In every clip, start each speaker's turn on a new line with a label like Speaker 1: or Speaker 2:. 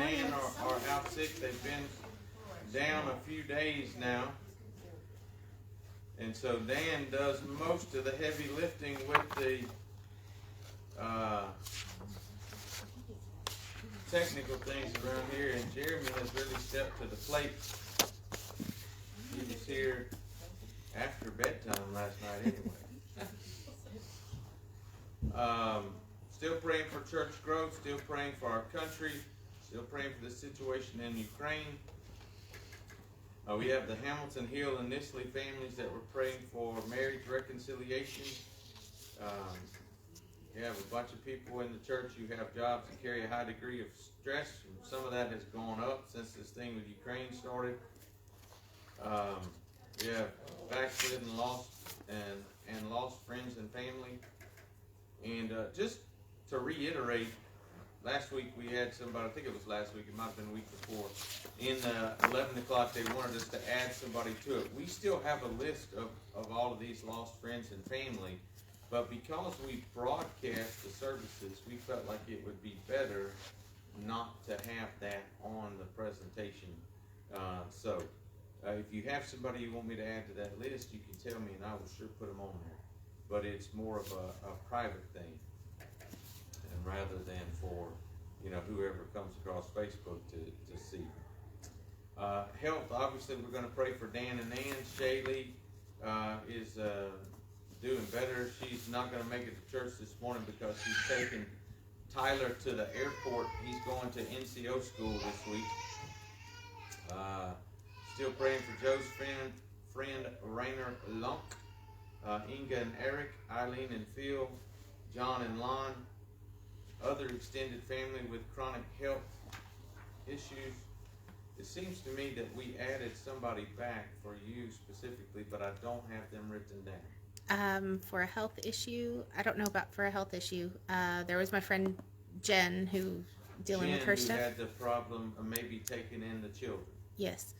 Speaker 1: Dan are out sick. They've been down a few days now. And so Dan does most of the heavy lifting with the technical things around here, and Jeremy has really stepped to the plate. He was here after bedtime last night anyway. Still praying for church growth, still praying for our country, still praying for the situation in Ukraine. We have the Hamilton Hill and Nisley families that we're praying for marriage reconciliation. You have a bunch of people in the church who have jobs that carry a high degree of stress. Some of that has gone up since this thing with Ukraine started. We have backslidden, lost friends and family. And just to reiterate, last week we had somebody, I think it was last week, it might have been the week before, in 11 o'clock they wanted us to add somebody to it. We still have a list of all of these lost friends and family, but because we broadcast the services, we felt like it would be better not to have that on the presentation. So if you have somebody you want me to add to that list, you can tell me and I will sure put them on there. But it's more of a private thing, and rather than for whoever comes across Facebook to see. Health, obviously we're going to pray for Dan and Ann. Shaylee is doing better. She's not going to make it to church this morning because she's taking Tyler to the airport. He's going to NCO school this week. Still praying for Joe's friend Rainer Lunk, Inga and Eric, Eileen and Phil, John and Lon, other extended family with chronic health issues. It seems to me that we added somebody back for you specifically, but I don't have them written down.
Speaker 2: For a health issue, I don't know about for a health issue. There was my friend Jen who dealing with her stuff.
Speaker 1: Jen who had the problem of maybe taking in the children.
Speaker 2: Yes.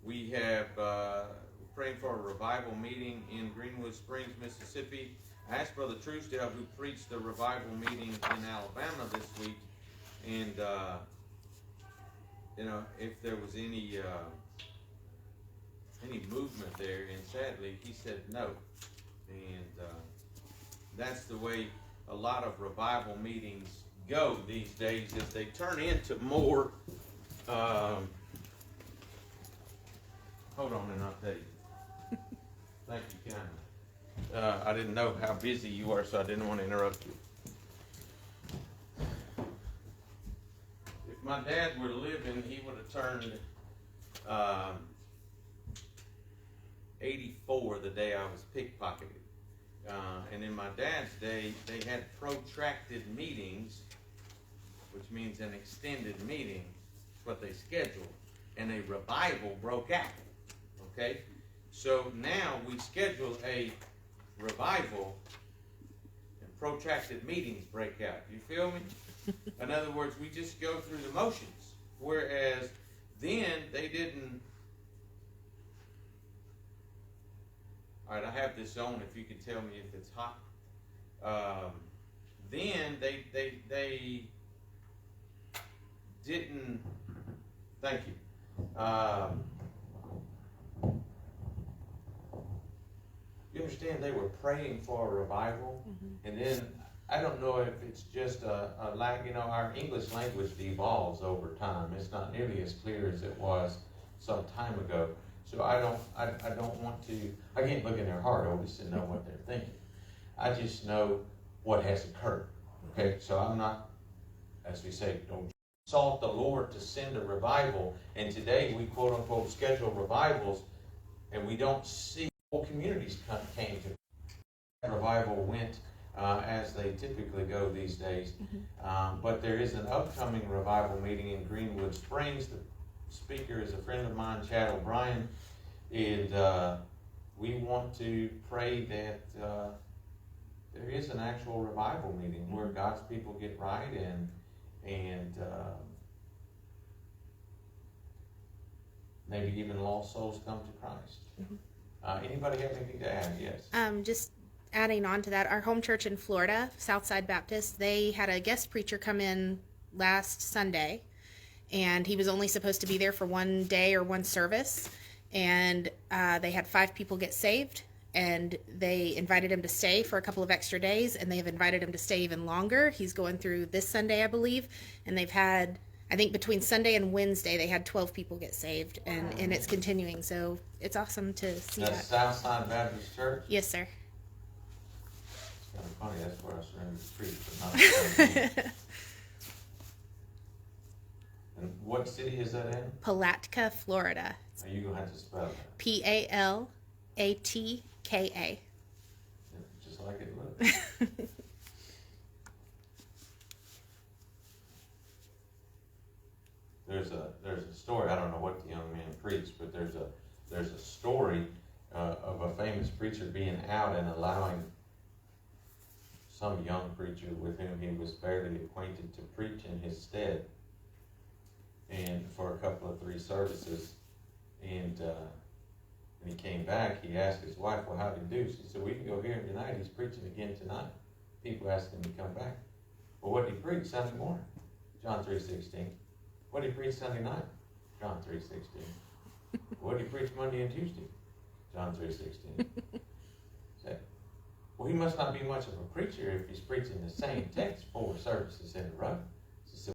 Speaker 1: We have praying for a revival meeting in Greenwood Springs, Mississippi. I asked Brother Truesdale, who preached the revival meeting in Alabama this week, and if there was any movement there, and sadly he said no. And that's the way a lot of revival meetings go these days, is they turn into more hold on and I'll tell you. Thank you kindly. I didn't know how busy you were, so I didn't want to interrupt you. If my dad were living, he would have turned 84 the day I was pickpocketed. And in my dad's day, they had protracted meetings, which means an extended meeting. It's what they scheduled. And a revival broke out. Okay? So now we schedule a revival and protracted meetings break out. You feel me? In other words, we just go through the motions. Whereas then they didn't. All right, I have this on if you can tell me if it's hot. Then they didn't. Thank you. You understand, they were praying for a revival, and then I don't know if it's just a lack. Our English language devolves over time. It's not nearly as clear as it was some time ago. So I don't want to. I can't look in their heart, Otis, and know what they're thinking. I just know what has occurred. Okay, so I'm not, as we say, don't sought the Lord to send a revival, and today we quote unquote schedule revivals, and we don't see whole communities came to revival went as they typically go these days. But there is an upcoming revival meeting in Greenwood Springs. The speaker is a friend of mine, Chad O'Brien, and we want to pray that there is an actual revival meeting where God's people get right and maybe even lost souls come to Christ. Anybody have anything to add? Yes.
Speaker 2: Just adding on to that, our home church in Florida, Southside Baptist, they had a guest preacher come in last Sunday, and he was only supposed to be there for one day or one service, and they had 5 people get saved, and they invited him to stay for a couple of extra days, and they've invited him to stay even longer. He's going through this Sunday, I believe, and they've had, I think between Sunday and Wednesday, they had 12 people get saved, and it's continuing, so it's awesome to see that.
Speaker 1: That's Southside Baptist Church?
Speaker 2: Yes, sir.
Speaker 1: It's kind of funny, that's where I surrendered to preach, but not And what city is that in?
Speaker 2: Palatka, Florida.
Speaker 1: Are you going to have to spell that?
Speaker 2: Palatka.
Speaker 1: Just like it looks. There's a story. I don't know what the young man preached, but there's a story of a famous preacher being out and allowing some young preacher with whom he was barely acquainted to preach in his stead, and for a couple of 3 services. And when he came back, he asked his wife, "Well, how did he do?" She said, "We can go hear him tonight. He's preaching again tonight." People asked him to come back. "Well, what did he preach Sunday morning?" John 3:16. "What did he preach Sunday night?" John 3:16. "What did he preach Monday and Tuesday?" John 3:16. Said, "Well, he must not be much of a preacher if he's preaching the same text 4 services in a row."